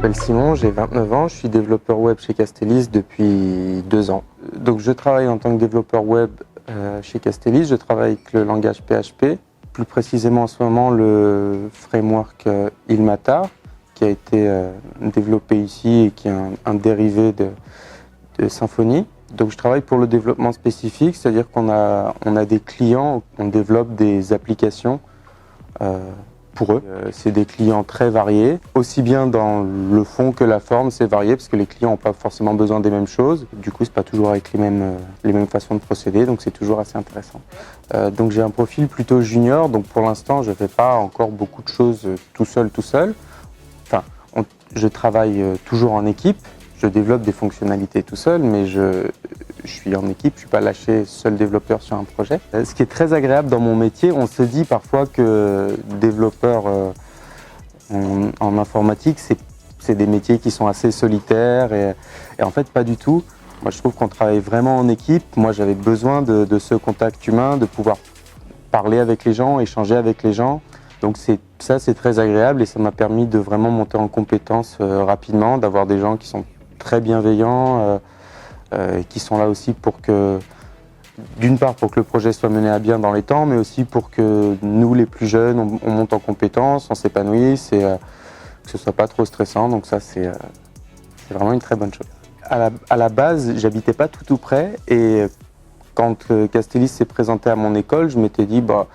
m'appelle Simon, j'ai 29 ans, je suis développeur web chez Castellis depuis 2 ans. Donc je travaille en tant que développeur web chez Castellis, je travaille avec le langage PHP, plus précisément en ce moment le framework Ilmatar, qui a été développé ici et qui est un dérivé de Symfony. Donc je travaille pour le développement spécifique, c'est-à-dire qu'on a des clients, on développe des applications pour eux. C'est des clients très variés, aussi bien dans le fond que la forme, c'est varié parce que les clients n'ont pas forcément besoin des mêmes choses. Du coup, c'est pas toujours avec les mêmes façons de procéder, donc c'est toujours assez intéressant. Donc j'ai un profil plutôt junior, donc pour l'instant, je ne fais pas encore beaucoup de choses tout seul. Enfin, je travaille toujours en équipe. Je développe des fonctionnalités tout seul, mais je suis en équipe, je ne suis pas lâché seul développeur sur un projet. Ce qui est très agréable dans mon métier, on se dit parfois que développeur en informatique, c'est des métiers qui sont assez solitaires et en fait pas du tout. Moi je trouve qu'on travaille vraiment en équipe. Moi j'avais besoin de ce contact humain, de pouvoir parler avec les gens, échanger avec les gens. Donc ça c'est très agréable et ça m'a permis de vraiment monter en compétences rapidement, d'avoir des gens qui sont très bienveillants, qui sont là aussi pour que, d'une part pour que le projet soit mené à bien dans les temps, mais aussi pour que nous les plus jeunes, on monte en compétences, on s'épanouisse et que ce soit pas trop stressant. Donc ça c'est vraiment une très bonne chose. À la base, j'habitais pas tout près et quand Castellis s'est présenté à mon école, je m'étais dit bah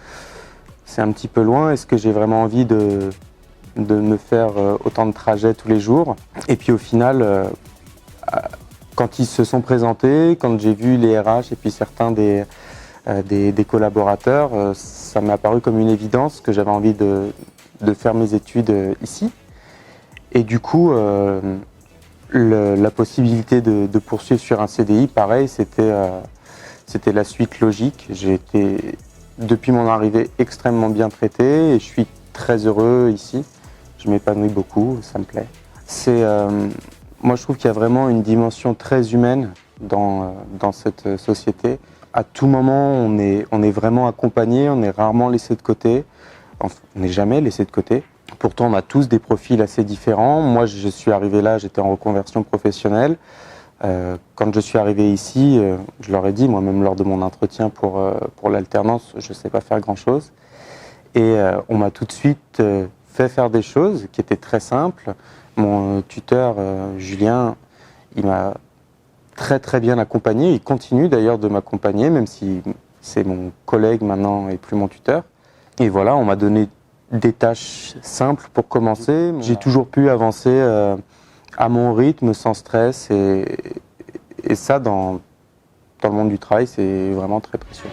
c'est un petit peu loin, est-ce que j'ai vraiment envie de me faire autant de trajets tous les jours? Et puis au final, quand ils se sont présentés, quand j'ai vu les RH et puis certains des collaborateurs, ça m'est apparu comme une évidence que j'avais envie de faire mes études ici. Et du coup, la possibilité de poursuivre sur un CDI, pareil, c'était la suite logique. J'ai été, depuis mon arrivée, extrêmement bien traité et je suis très heureux ici. Je m'épanouis beaucoup, ça me plaît. Moi, je trouve qu'il y a vraiment une dimension très humaine dans cette société. À tout moment, on est vraiment accompagné, on est rarement laissé de côté. Enfin, on n'est jamais laissé de côté. Pourtant, on a tous des profils assez différents. Moi, je suis arrivé là, j'étais en reconversion professionnelle. Quand je suis arrivé ici, je leur ai dit, moi-même lors de mon entretien pour l'alternance, je ne sais pas faire grand-chose. Et on m'a tout de suite fait faire des choses qui étaient très simples. Mon tuteur, Julien, il m'a très bien accompagné. Il continue d'ailleurs de m'accompagner, même si c'est mon collègue maintenant et plus mon tuteur. Et voilà, on m'a donné des tâches simples pour commencer. J'ai toujours pu avancer à mon rythme, sans stress. Et ça, dans le monde du travail, c'est vraiment très précieux.